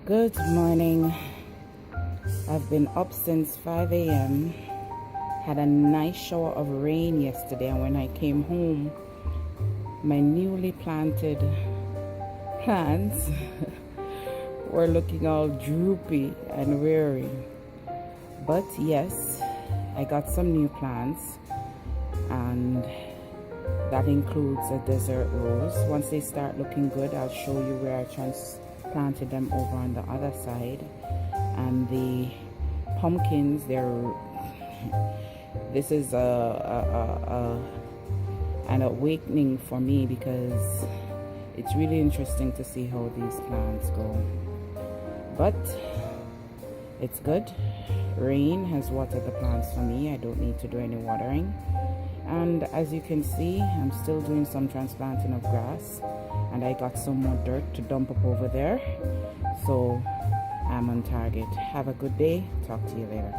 Good morning. I've been up since 5 a.m. Had a nice shower of rain yesterday, and when I came home, my newly planted plants were looking all droopy and weary. But yes, I got some new plants, and that includes a desert rose. Once they start looking good, I'll show you where I transplanted them over on the other side. And the pumpkins, this is an awakening for me, because it's really interesting to see how these plants go. But it's good. Rain has watered the plants for me. I don't need to do any watering. And as you can see, I'm still doing some transplanting of grass, and I got some more dirt to dump up over there. So I'm on target. Have a good day. Talk to you later.